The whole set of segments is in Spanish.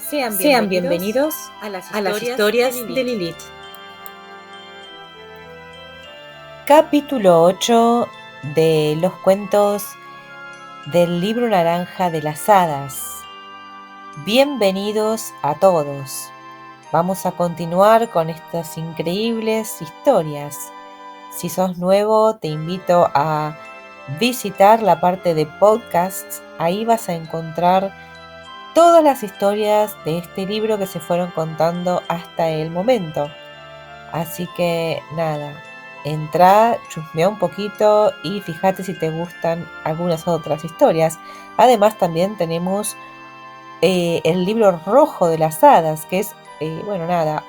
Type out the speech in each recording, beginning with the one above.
Sean bienvenidos a las historias de Lilith. Capítulo 8 de los cuentos del libro naranja de las hadas. Bienvenidos a todos. Vamos a continuar con estas increíbles historias. Si sos nuevo, te invito a visitar la parte de podcasts. Ahí vas a encontrar todas las historias de este libro que se fueron contando hasta el momento. Así que nada, entra, chusmea un poquito y fíjate si te gustan algunas otras historias. Además también tenemos el libro rojo de las hadas, que es,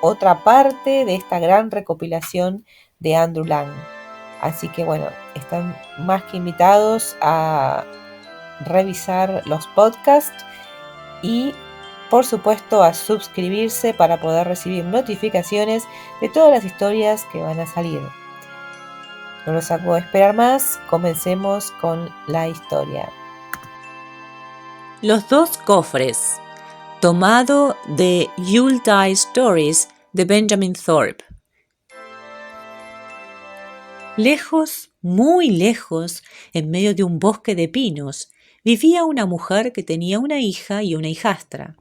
otra parte de esta gran recopilación de Andrew Lang. Así que bueno, están más que invitados a revisar los podcasts y por supuesto a suscribirse para poder recibir notificaciones de todas las historias que van a salir. No los hago esperar más, comencemos con la historia. Los dos cofres, tomado de Yuletide Stories de Benjamin Thorpe. Lejos, muy lejos, en medio de un bosque de pinos, vivía una mujer que tenía una hija y una hijastra.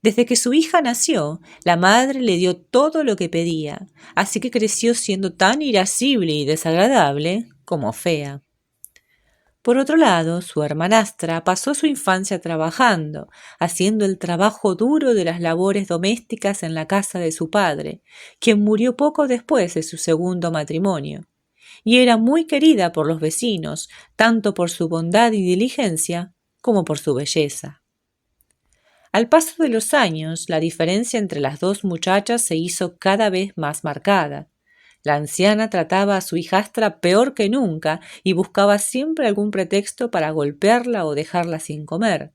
Desde que su hija nació, la madre le dio todo lo que pedía, así que creció siendo tan irascible y desagradable como fea. Por otro lado, su hermanastra pasó su infancia trabajando, haciendo el trabajo duro de las labores domésticas en la casa de su padre, quien murió poco después de su segundo matrimonio, y era muy querida por los vecinos, tanto por su bondad y diligencia como por su belleza. Al paso de los años, la diferencia entre las dos muchachas se hizo cada vez más marcada. La anciana trataba a su hijastra peor que nunca y buscaba siempre algún pretexto para golpearla o dejarla sin comer.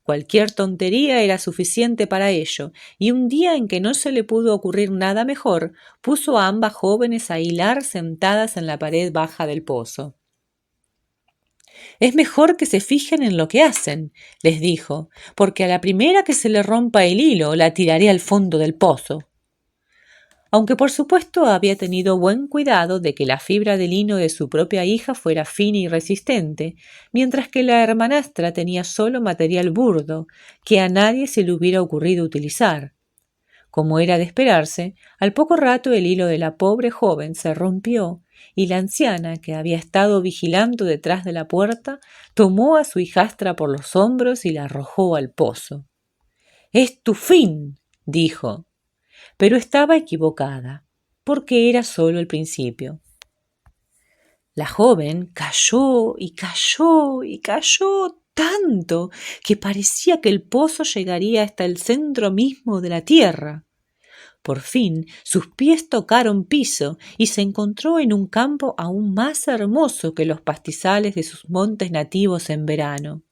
Cualquier tontería era suficiente para ello, y un día en que no se le pudo ocurrir nada mejor, puso a ambas jóvenes a hilar sentadas en la pared baja del pozo. «Es mejor que se fijen en lo que hacen», les dijo, «porque a la primera que se le rompa el hilo la tiraré al fondo del pozo». Aunque por supuesto había tenido buen cuidado de que la fibra de lino de su propia hija fuera fina y resistente, mientras que la hermanastra tenía solo material burdo, que a nadie se le hubiera ocurrido utilizar. Como era de esperarse, al poco rato el hilo de la pobre joven se rompió y la anciana, que había estado vigilando detrás de la puerta, tomó a su hijastra por los hombros y la arrojó al pozo. «¡Es tu fin!», dijo. Pero estaba equivocada, porque era solo el principio. La joven cayó y cayó y cayó tanto que parecía que el pozo llegaría hasta el centro mismo de la tierra. Por fin sus pies tocaron piso y se encontró en un campo aún más hermoso que los pastizales de sus montes nativos en verano.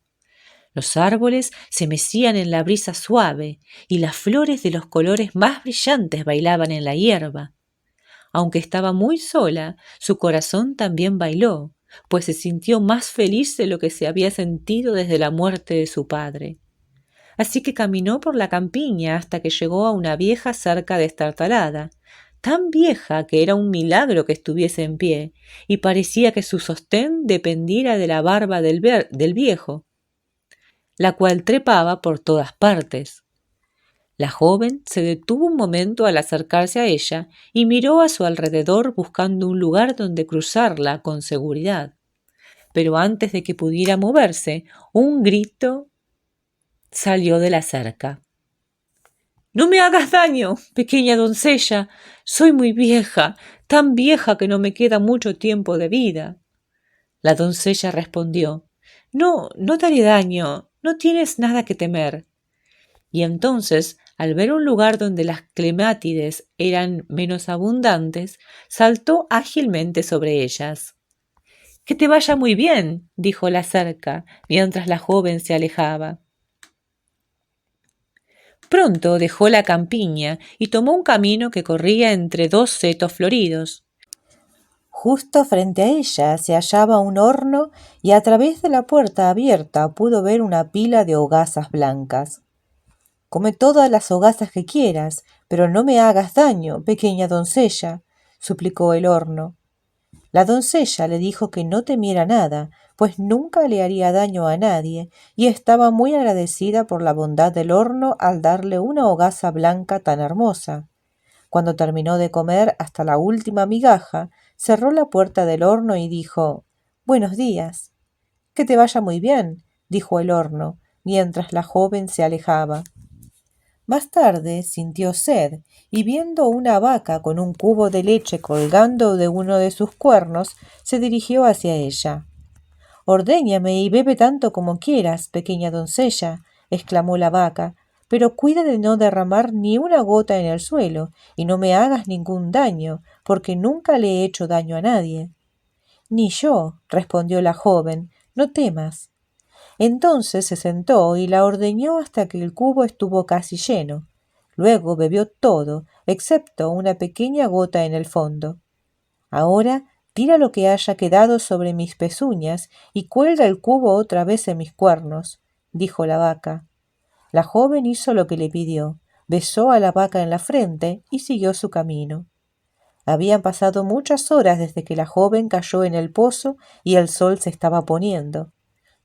Los árboles se mecían en la brisa suave y las flores de los colores más brillantes bailaban en la hierba. Aunque estaba muy sola, su corazón también bailó, pues se sintió más feliz de lo que se había sentido desde la muerte de su padre. Así que caminó por la campiña hasta que llegó a una vieja cerca destartalada, tan vieja que era un milagro que estuviese en pie, y parecía que su sostén dependiera de la barba del viejo, la cual trepaba por todas partes. La joven se detuvo un momento al acercarse a ella y miró a su alrededor buscando un lugar donde cruzarla con seguridad. Pero antes de que pudiera moverse, un grito salió de la cerca. «¡No me hagas daño, pequeña doncella! Soy muy vieja, tan vieja que no me queda mucho tiempo de vida». La doncella respondió: «No, no te haré daño, no tienes nada que temer». Y entonces, al ver un lugar donde las clemátides eran menos abundantes, saltó ágilmente sobre ellas. «Que te vaya muy bien», dijo la cerca, mientras la joven se alejaba. Pronto dejó la campiña y tomó un camino que corría entre dos setos floridos. Justo frente a ella se hallaba un horno y a través de la puerta abierta pudo ver una pila de hogazas blancas. Come todas las hogazas que quieras, pero no me hagas daño, pequeña doncella, suplicó el horno. La doncella le dijo que no temiera nada, pues nunca le haría daño a nadie, y estaba muy agradecida por la bondad del horno al darle una hogaza blanca tan hermosa. Cuando terminó de comer hasta la última migaja, cerró la puerta del horno y dijo: «Buenos días». «Que te vaya muy bien», dijo el horno, mientras la joven se alejaba. Más tarde sintió sed y viendo una vaca con un cubo de leche colgando de uno de sus cuernos, se dirigió hacia ella. «Ordéñame y bebe tanto como quieras, pequeña doncella», exclamó la vaca, «pero cuida de no derramar ni una gota en el suelo y no me hagas ningún daño, porque nunca le he hecho daño a nadie». «Ni yo», respondió la joven, «no temas». Entonces se sentó y la ordeñó hasta que el cubo estuvo casi lleno. Luego bebió todo, excepto una pequeña gota en el fondo. «Ahora tira lo que haya quedado sobre mis pezuñas y cuelga el cubo otra vez en mis cuernos», dijo la vaca. La joven hizo lo que le pidió, besó a la vaca en la frente y siguió su camino. Habían pasado muchas horas desde que la joven cayó en el pozo y el sol se estaba poniendo.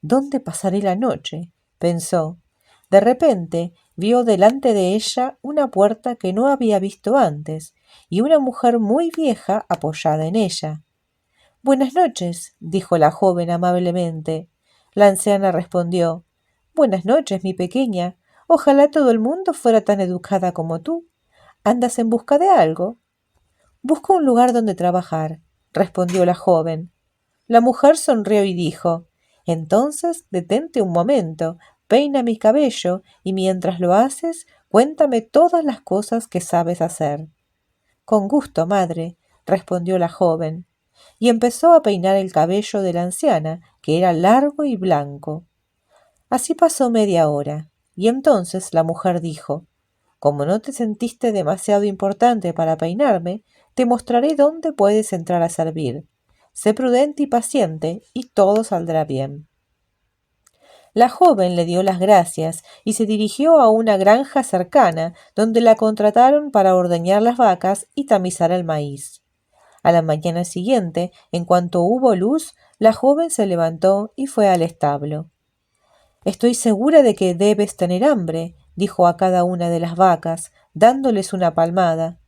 «¿Dónde pasaré la noche?», pensó. De repente vio delante de ella una puerta que no había visto antes y una mujer muy vieja apoyada en ella. «Buenas noches», dijo la joven amablemente. La anciana respondió: «Buenas noches, mi pequeña. Ojalá todo el mundo fuera tan educada como tú. ¿Andas en busca de algo?» «Busco un lugar donde trabajar», respondió la joven. La mujer sonrió y dijo: «Entonces detente un momento, peina mi cabello y mientras lo haces, cuéntame todas las cosas que sabes hacer». «Con gusto, madre», respondió la joven, y empezó a peinar el cabello de la anciana, que era largo y blanco. Así pasó media hora, y entonces la mujer dijo: «Como no te sentiste demasiado importante para peinarme, te mostraré dónde puedes entrar a servir. Sé prudente y paciente, y todo saldrá bien». La joven le dio las gracias y se dirigió a una granja cercana, donde la contrataron para ordeñar las vacas y tamizar el maíz. A la mañana siguiente, en cuanto hubo luz, la joven se levantó y fue al establo. «Estoy segura de que debes tener hambre», dijo a cada una de las vacas, dándoles una palmada.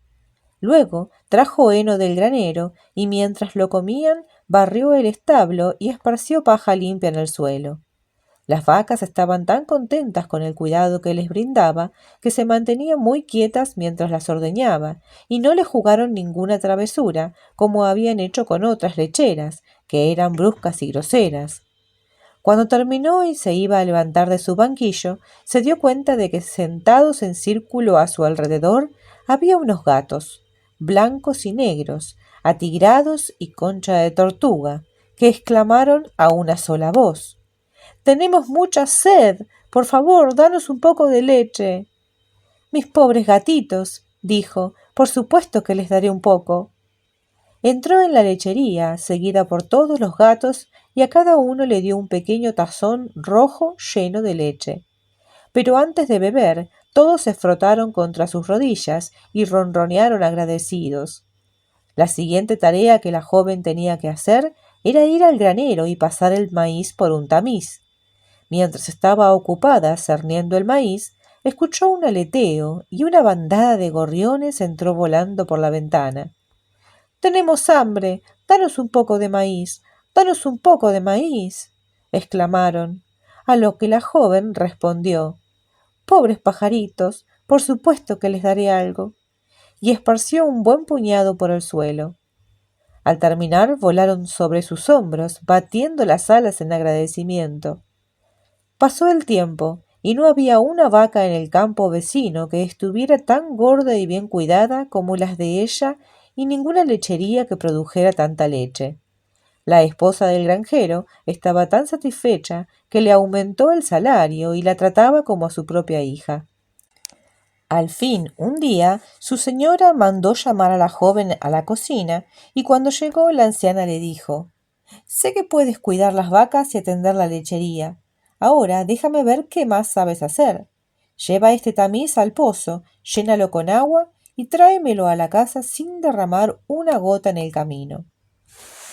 Luego trajo heno del granero y mientras lo comían barrió el establo y esparció paja limpia en el suelo. Las vacas estaban tan contentas con el cuidado que les brindaba que se mantenían muy quietas mientras las ordeñaba y no le jugaron ninguna travesura como habían hecho con otras lecheras, que eran bruscas y groseras. Cuando terminó y se iba a levantar de su banquillo, se dio cuenta de que sentados en círculo a su alrededor había unos gatos, blancos y negros, atigrados y concha de tortuga, que exclamaron a una sola voz: «Tenemos mucha sed. Por favor, danos un poco de leche». «Mis pobres gatitos», dijo, «por supuesto que les daré un poco». Entró en la lechería, seguida por todos los gatos, y a cada uno le dio un pequeño tazón rojo lleno de leche. Pero antes de beber, todos se frotaron contra sus rodillas y ronronearon agradecidos. La siguiente tarea que la joven tenía que hacer era ir al granero y pasar el maíz por un tamiz. Mientras estaba ocupada cerniendo el maíz, escuchó un aleteo y una bandada de gorriones entró volando por la ventana. «Tenemos hambre, danos un poco de maíz, danos un poco de maíz», exclamaron, a lo que la joven respondió: «Pobres pajaritos, por supuesto que les daré algo», y esparció un buen puñado por el suelo. Al terminar volaron sobre sus hombros, batiendo las alas en agradecimiento. Pasó el tiempo, y no había una vaca en el campo vecino que estuviera tan gorda y bien cuidada como las de ella, y ninguna lechería que produjera tanta leche. La esposa del granjero estaba tan satisfecha que le aumentó el salario y la trataba como a su propia hija. Al fin, un día, su señora mandó llamar a la joven a la cocina, y cuando llegó la anciana le dijo: «Sé que puedes cuidar las vacas y atender la lechería. Ahora déjame ver qué más sabes hacer». Lleva este tamiz al pozo, llénalo con agua y tráemelo a la casa sin derramar una gota en el camino.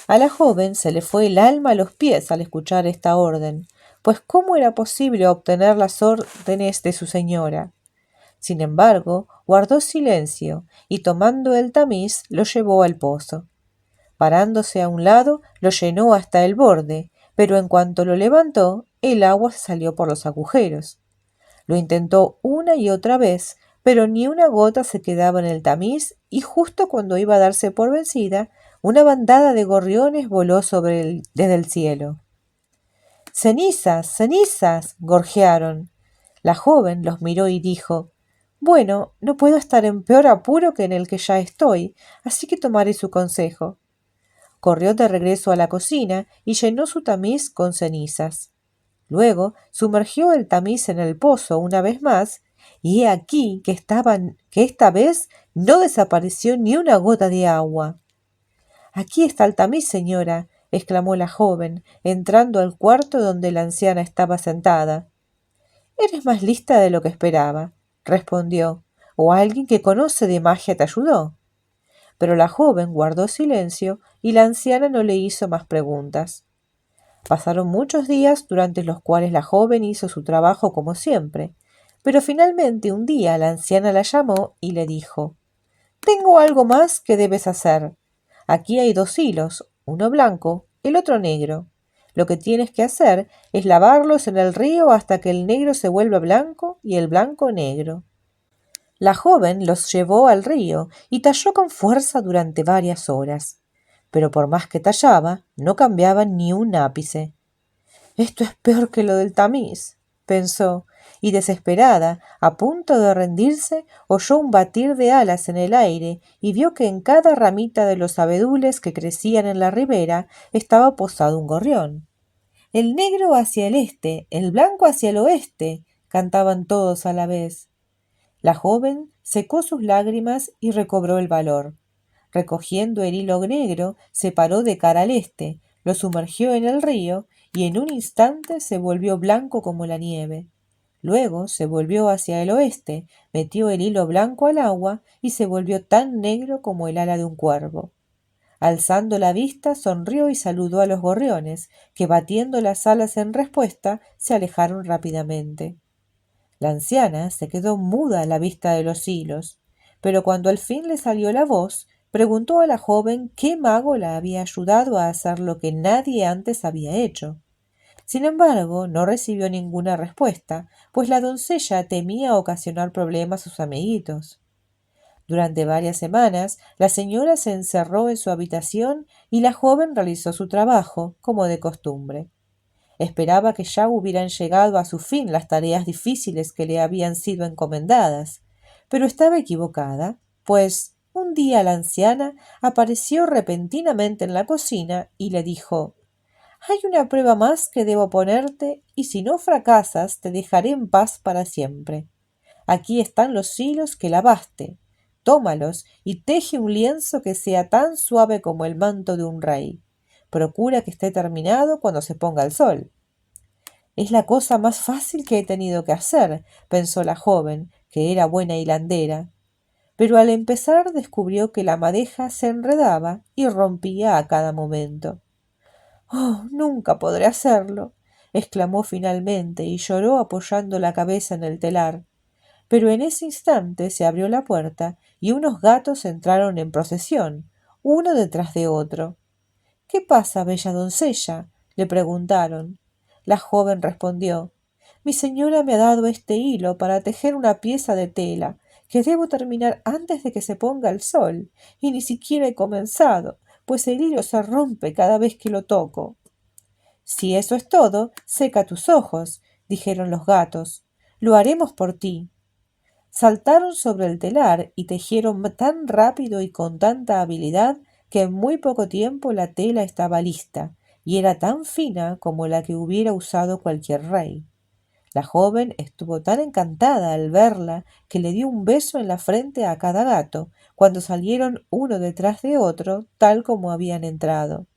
A la joven se le fue el alma a los pies al escuchar esta orden, pues cómo era posible obtener las órdenes de su señora. Sin embargo, guardó silencio y tomando el tamiz lo llevó al pozo. Parándose a un lado, lo llenó hasta el borde, pero en cuanto lo levantó, el agua se salió por los agujeros. Lo intentó una y otra vez, pero ni una gota se quedaba en el tamiz y justo cuando iba a darse por vencida, una bandada de gorriones voló desde el cielo. ¡Cenizas! ¡Cenizas! Gorjearon. La joven los miró y dijo: Bueno, no puedo estar en peor apuro que en el que ya estoy, así que tomaré su consejo. Corrió de regreso a la cocina y llenó su tamiz con cenizas. Luego sumergió el tamiz en el pozo una vez más, y he aquí que esta vez no desapareció ni una gota de agua. Aquí está el tamiz, señora, exclamó la joven, entrando al cuarto donde la anciana estaba sentada. Eres más lista de lo que esperaba, respondió, o alguien que conoce de magia te ayudó. Pero la joven guardó silencio y la anciana no le hizo más preguntas. Pasaron muchos días durante los cuales la joven hizo su trabajo como siempre, pero finalmente un día la anciana la llamó y le dijo: Tengo algo más que debes hacer. Aquí hay 2 hilos, uno blanco, el otro negro. Lo que tienes que hacer es lavarlos en el río hasta que el negro se vuelva blanco y el blanco negro. La joven los llevó al río y talló con fuerza durante varias horas, pero por más que tallaba, no cambiaba ni un ápice. Esto es peor que lo del tamiz, pensó, y desesperada, a punto de rendirse, oyó un batir de alas en el aire y vio que en cada ramita de los abedules que crecían en la ribera estaba posado un gorrión. El negro hacia el este, el blanco hacia el oeste, cantaban todos a la vez. La joven secó sus lágrimas y recobró el valor. Recogiendo el hilo negro, se paró de cara al este, lo sumergió en el río y en un instante se volvió blanco como la nieve. Luego se volvió hacia el oeste, metió el hilo blanco al agua y se volvió tan negro como el ala de un cuervo. Alzando la vista, sonrió y saludó a los gorriones, que batiendo las alas en respuesta, se alejaron rápidamente. La anciana se quedó muda a la vista de los hilos, pero cuando al fin le salió la voz, preguntó a la joven qué mago la había ayudado a hacer lo que nadie antes había hecho. Sin embargo, no recibió ninguna respuesta, pues la doncella temía ocasionar problemas a sus amiguitos. Durante varias semanas, la señora se encerró en su habitación y la joven realizó su trabajo, como de costumbre. Esperaba que ya hubieran llegado a su fin las tareas difíciles que le habían sido encomendadas, pero estaba equivocada, pues un día la anciana apareció repentinamente en la cocina y le dijo: Hay una prueba más que debo ponerte y si no fracasas te dejaré en paz para siempre. Aquí están los hilos que lavaste. Tómalos y teje un lienzo que sea tan suave como el manto de un rey. Procura que esté terminado cuando se ponga el sol. Es la cosa más fácil que he tenido que hacer, pensó la joven, que era buena hilandera. Pero al empezar descubrió que la madeja se enredaba y rompía a cada momento. «Oh, nunca podré hacerlo», exclamó finalmente y lloró apoyando la cabeza en el telar. Pero en ese instante se abrió la puerta y unos gatos entraron en procesión, uno detrás de otro. «¿Qué pasa, bella doncella?», le preguntaron. La joven respondió: «Mi señora me ha dado este hilo para tejer una pieza de tela que debo terminar antes de que se ponga el sol, y ni siquiera he comenzado, pues el hilo se rompe cada vez que lo toco». «Si eso es todo, seca tus ojos», dijeron los gatos. «Lo haremos por ti». Saltaron sobre el telar y tejieron tan rápido y con tanta habilidad que en muy poco tiempo la tela estaba lista, y era tan fina como la que hubiera usado cualquier rey. La joven estuvo tan encantada al verla que le dio un beso en la frente a cada gato, cuando salieron uno detrás de otro, tal como habían entrado.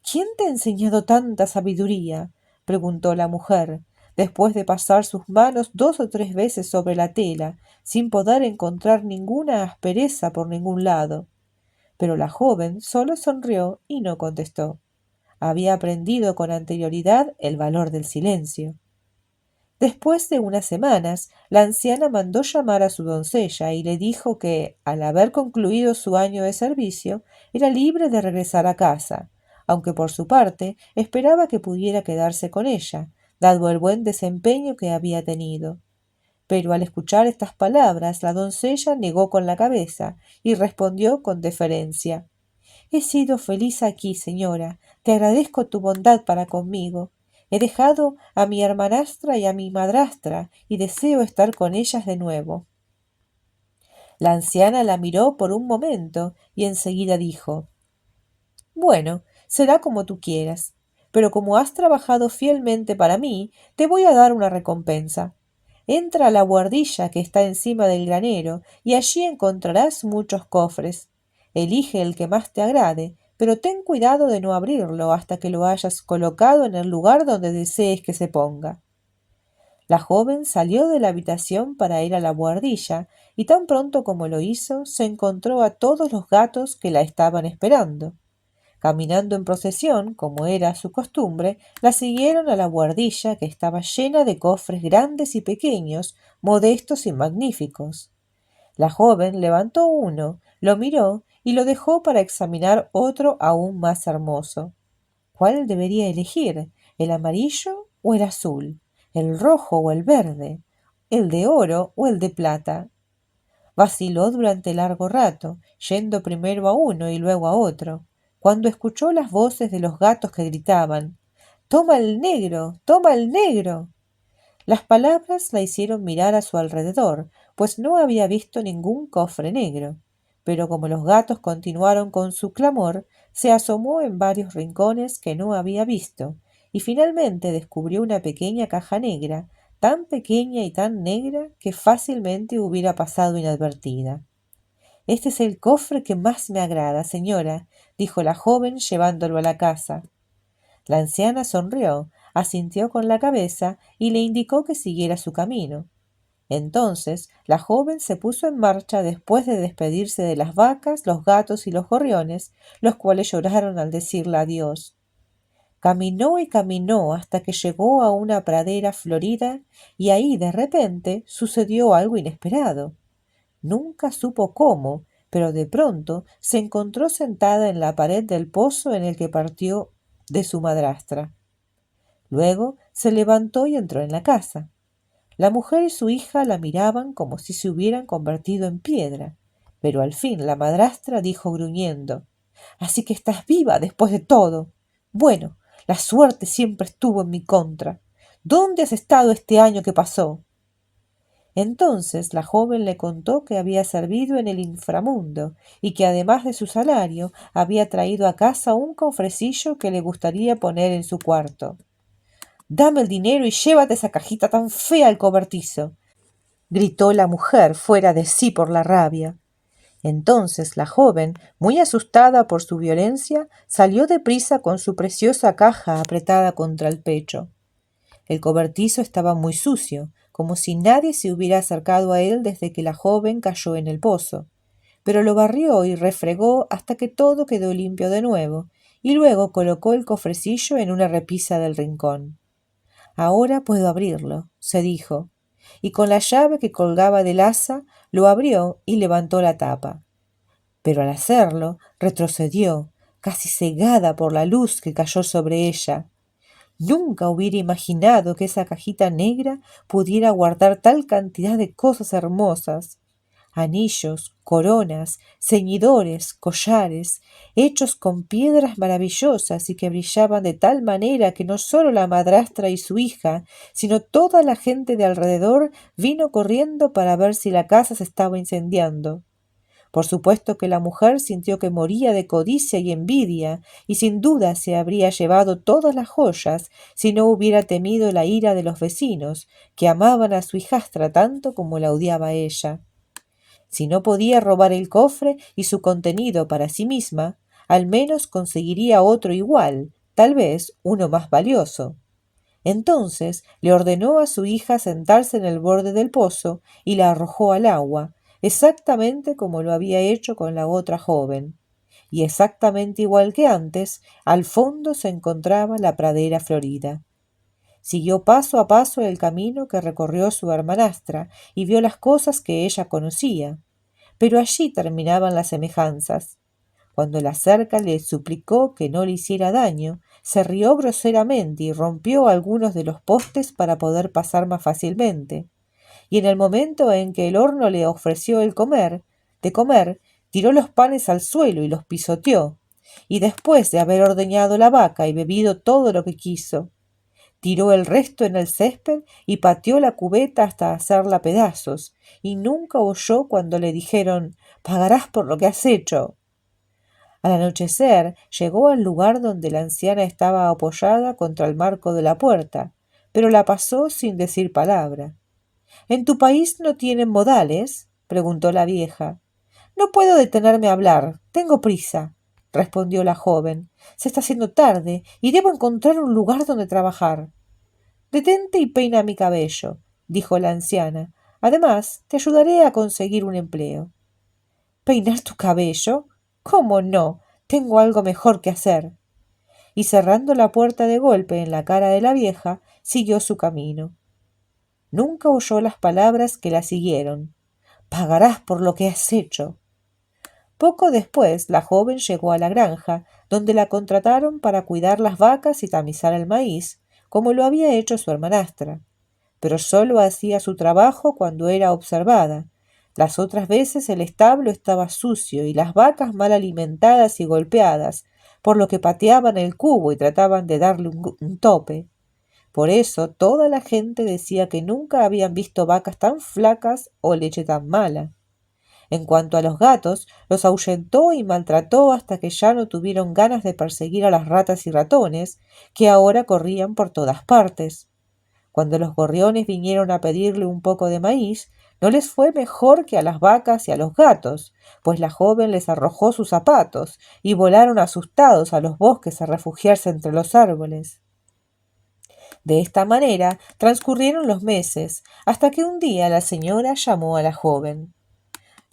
«¿Quién te ha enseñado tanta sabiduría?», preguntó la mujer. después de pasar sus manos 2 o 3 veces sobre la tela, sin poder encontrar ninguna aspereza por ningún lado. Pero la joven solo sonrió y no contestó. Había aprendido con anterioridad el valor del silencio. Después de unas semanas, la anciana mandó llamar a su doncella y le dijo que, al haber concluido su año de servicio, era libre de regresar a casa, aunque por su parte esperaba que pudiera quedarse con ella, dado el buen desempeño que había tenido. Pero al escuchar estas palabras, la doncella negó con la cabeza y respondió con deferencia: He sido feliz aquí, señora. Te agradezco tu bondad para conmigo. He dejado a mi hermanastra y a mi madrastra, y deseo estar con ellas de nuevo. La anciana la miró por un momento y enseguida dijo: Bueno, será como tú quieras, pero como has trabajado fielmente para mí, te voy a dar una recompensa. Entra a la buhardilla que está encima del granero y allí encontrarás muchos cofres. Elige el que más te agrade, pero ten cuidado de no abrirlo hasta que lo hayas colocado en el lugar donde desees que se ponga. La joven salió de la habitación para ir a la buhardilla y tan pronto como lo hizo, se encontró a todos los gatos que la estaban esperando. Caminando en procesión, como era su costumbre, la siguieron a la buhardilla que estaba llena de cofres grandes y pequeños, modestos y magníficos. La joven levantó uno, lo miró y lo dejó para examinar otro aún más hermoso. ¿Cuál debería elegir? ¿El amarillo o el azul? ¿El rojo o el verde? ¿El de oro o el de plata? Vaciló durante largo rato, yendo primero a uno y luego a otro, cuando escuchó las voces de los gatos que gritaban: «¡Toma el negro! ¡Toma el negro!». Las palabras la hicieron mirar a su alrededor, pues no había visto ningún cofre negro. Pero como los gatos continuaron con su clamor, se asomó en varios rincones que no había visto, y finalmente descubrió una pequeña caja negra, tan pequeña y tan negra que fácilmente hubiera pasado inadvertida. «Este es el cofre que más me agrada, señora», dijo la joven llevándolo a la casa. La anciana sonrió, asintió con la cabeza y le indicó que siguiera su camino. Entonces la joven se puso en marcha después de despedirse de las vacas, los gatos y los gorriones, los cuales lloraron al decirle adiós. Caminó y caminó hasta que llegó a una pradera florida y ahí de repente sucedió algo inesperado. Nunca supo cómo, pero de pronto se encontró sentada en la pared del pozo en el que partió de su madrastra. Luego se levantó y entró en la casa. La mujer y su hija la miraban como si se hubieran convertido en piedra, pero al fin la madrastra dijo gruñendo: «Así que estás viva después de todo. Bueno, la suerte siempre estuvo en mi contra. ¿Dónde has estado este año que pasó?». Entonces la joven le contó que había servido en el inframundo y que además de su salario había traído a casa un cofrecillo que le gustaría poner en su cuarto. «Dame el dinero y llévate esa cajita tan fea al cobertizo», gritó la mujer fuera de sí por la rabia. Entonces la joven, muy asustada por su violencia, salió deprisa con su preciosa caja apretada contra el pecho. El cobertizo estaba muy sucio, como si nadie se hubiera acercado a él desde que la joven cayó en el pozo, pero lo barrió y refregó hasta que todo quedó limpio de nuevo, y luego colocó el cofrecillo en una repisa del rincón. «Ahora puedo abrirlo», se dijo, y con la llave que colgaba del asa lo abrió y levantó la tapa. Pero al hacerlo retrocedió, casi cegada por la luz que cayó sobre ella. Nunca hubiera imaginado que esa cajita negra pudiera guardar tal cantidad de cosas hermosas: anillos, coronas, ceñidores, collares, hechos con piedras maravillosas y que brillaban de tal manera que no sólo la madrastra y su hija, sino toda la gente de alrededor vino corriendo para ver si la casa se estaba incendiando. Por supuesto que la mujer sintió que moría de codicia y envidia, y sin duda se habría llevado todas las joyas si no hubiera temido la ira de los vecinos, que amaban a su hijastra tanto como la odiaba ella. Si no podía robar el cofre y su contenido para sí misma, al menos conseguiría otro igual, tal vez uno más valioso. Entonces le ordenó a su hija sentarse en el borde del pozo y la arrojó al agua, exactamente como lo había hecho con la otra joven. Y exactamente igual que antes, al fondo se encontraba la pradera florida. Siguió paso a paso el camino que recorrió su hermanastra y vio las cosas que ella conocía. Pero allí terminaban las semejanzas. Cuando la cerca le suplicó que no le hiciera daño, se rió groseramente y rompió algunos de los postes para poder pasar más fácilmente. Y en el momento en que el horno le ofreció de comer, tiró los panes al suelo y los pisoteó. Y después de haber ordeñado la vaca y bebido todo lo que quiso, tiró el resto en el césped y pateó la cubeta hasta hacerla pedazos, y nunca oyó cuando le dijeron «Pagarás por lo que has hecho». Al anochecer llegó al lugar donde la anciana estaba apoyada contra el marco de la puerta, pero la pasó sin decir palabra. «¿En tu país no tienen modales?», preguntó la vieja. «No puedo detenerme a hablar, tengo prisa», respondió la joven. «Se está haciendo tarde y debo encontrar un lugar donde trabajar». «Detente y peina mi cabello», dijo la anciana. «Además, te ayudaré a conseguir un empleo». «¿Peinar tu cabello? ¿Cómo no? Tengo algo mejor que hacer». Y cerrando la puerta de golpe en la cara de la vieja, siguió su camino. Nunca oyó las palabras que la siguieron. «Pagarás por lo que has hecho». Poco después, la joven llegó a la granja, donde la contrataron para cuidar las vacas y tamizar el maíz, como lo había hecho su hermanastra. Pero solo hacía su trabajo cuando era observada. Las otras veces el establo estaba sucio y las vacas mal alimentadas y golpeadas, por lo que pateaban el cubo y trataban de darle un tope. Por eso toda la gente decía que nunca habían visto vacas tan flacas o leche tan mala. En cuanto a los gatos, los ahuyentó y maltrató hasta que ya no tuvieron ganas de perseguir a las ratas y ratones, que ahora corrían por todas partes. Cuando los gorriones vinieron a pedirle un poco de maíz, no les fue mejor que a las vacas y a los gatos, pues la joven les arrojó sus zapatos y volaron asustados a los bosques a refugiarse entre los árboles. De esta manera transcurrieron los meses, hasta que un día la señora llamó a la joven.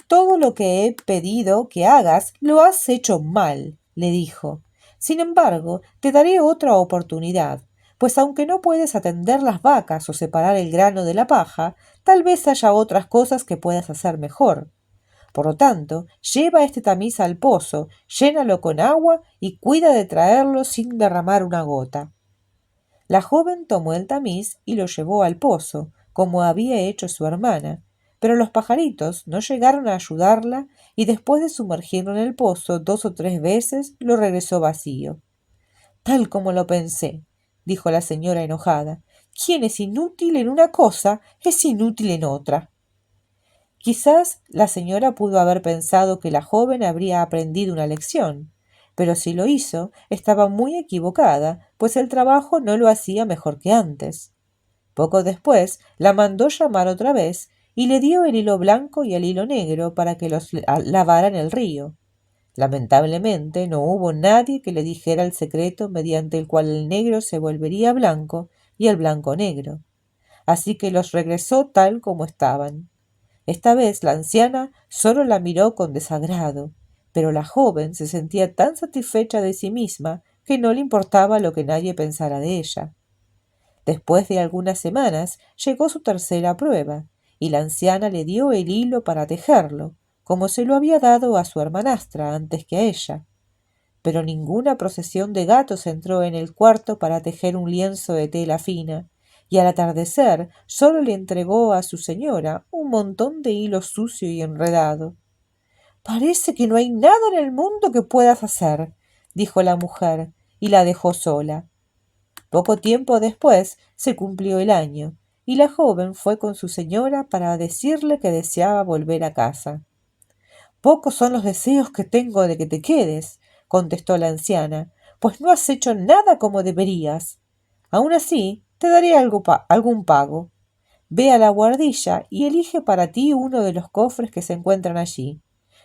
«Todo lo que he pedido que hagas lo has hecho mal», le dijo. «Sin embargo, te daré otra oportunidad, pues aunque no puedes atender las vacas o separar el grano de la paja, tal vez haya otras cosas que puedas hacer mejor. Por lo tanto, lleva este tamiz al pozo, llénalo con agua y cuida de traerlo sin derramar una gota». La joven tomó el tamiz y lo llevó al pozo, como había hecho su hermana, pero los pajaritos no llegaron a ayudarla y después de sumergirlo en el pozo 2 o 3 veces lo regresó vacío. «Tal como lo pensé», dijo la señora enojada. «Quien es inútil en una cosa es inútil en otra». Quizás la señora pudo haber pensado que la joven habría aprendido una lección, pero si lo hizo, estaba muy equivocada, pues el trabajo no lo hacía mejor que antes. Poco después la mandó llamar otra vez y le dio el hilo blanco y el hilo negro para que los lavara en el río. Lamentablemente no hubo nadie que le dijera el secreto mediante el cual el negro se volvería blanco y el blanco negro. Así que los regresó tal como estaban. Esta vez la anciana solo la miró con desagrado, pero la joven se sentía tan satisfecha de sí misma que no le importaba lo que nadie pensara de ella. Después de algunas semanas llegó su tercera prueba, y la anciana le dio el hilo para tejerlo, como se lo había dado a su hermanastra antes que a ella. Pero ninguna procesión de gatos entró en el cuarto para tejer un lienzo de tela fina, y al atardecer solo le entregó a su señora un montón de hilo sucio y enredado. «Parece que no hay nada en el mundo que puedas hacer», dijo la mujer, y la dejó sola. Poco tiempo después se cumplió el año, y la joven fue con su señora para decirle que deseaba volver a casa. «Pocos son los deseos que tengo de que te quedes», contestó la anciana, «pues no has hecho nada como deberías. Aun así, te daré algún pago. Ve a la guardilla y elige para ti uno de los cofres que se encuentran allí,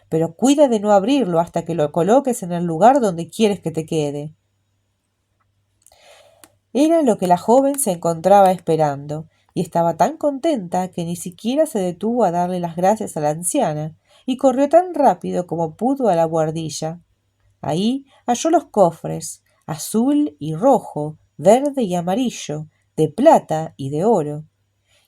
pero cuida de no abrirlo hasta que lo coloques en el lugar donde quieres que te quede». Era lo que la joven se encontraba esperando, y estaba tan contenta que ni siquiera se detuvo a darle las gracias a la anciana, y corrió tan rápido como pudo a la buhardilla. Ahí halló los cofres, azul y rojo, verde y amarillo, de plata y de oro,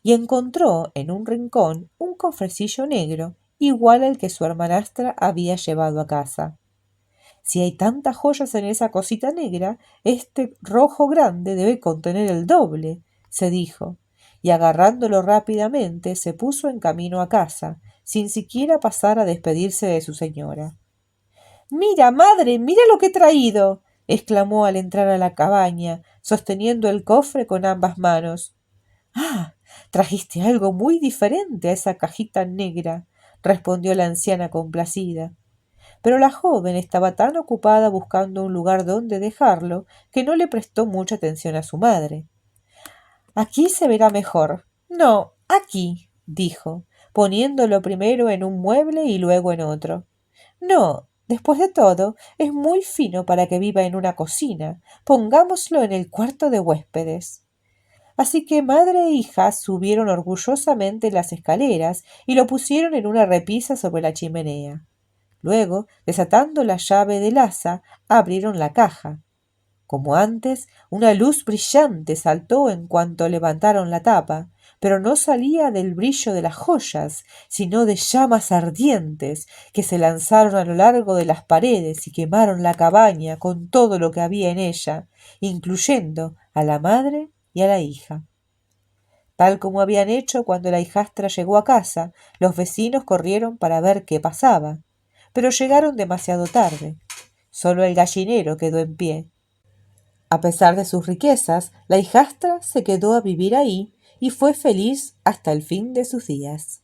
y encontró en un rincón un cofrecillo negro, igual al que su hermanastra había llevado a casa. Si hay tantas joyas en esa cosita negra, este rojo grande debe contener el doble, se dijo, y agarrándolo rápidamente se puso en camino a casa, sin siquiera pasar a despedirse de su señora. Mira, madre, mira lo que he traído, exclamó al entrar a la cabaña, sosteniendo el cofre con ambas manos. Ah, trajiste algo muy diferente a esa cajita negra, respondió la anciana complacida. Pero la joven estaba tan ocupada buscando un lugar donde dejarlo que no le prestó mucha atención a su madre. Aquí se verá mejor. No, aquí, dijo, poniéndolo primero en un mueble y luego en otro. No, después de todo, es muy fino para que viva en una cocina. Pongámoslo en el cuarto de huéspedes. Así que madre e hija subieron orgullosamente las escaleras y lo pusieron en una repisa sobre la chimenea. Luego, desatando la llave del asa, abrieron la caja. Como antes, una luz brillante saltó en cuanto levantaron la tapa, pero no salía del brillo de las joyas, sino de llamas ardientes que se lanzaron a lo largo de las paredes y quemaron la cabaña con todo lo que había en ella, incluyendo a la madre y a la hija. Tal como habían hecho cuando la hijastra llegó a casa, los vecinos corrieron para ver qué pasaba, pero llegaron demasiado tarde. Solo el gallinero quedó en pie. A pesar de sus riquezas, la hijastra se quedó a vivir ahí y fue feliz hasta el fin de sus días.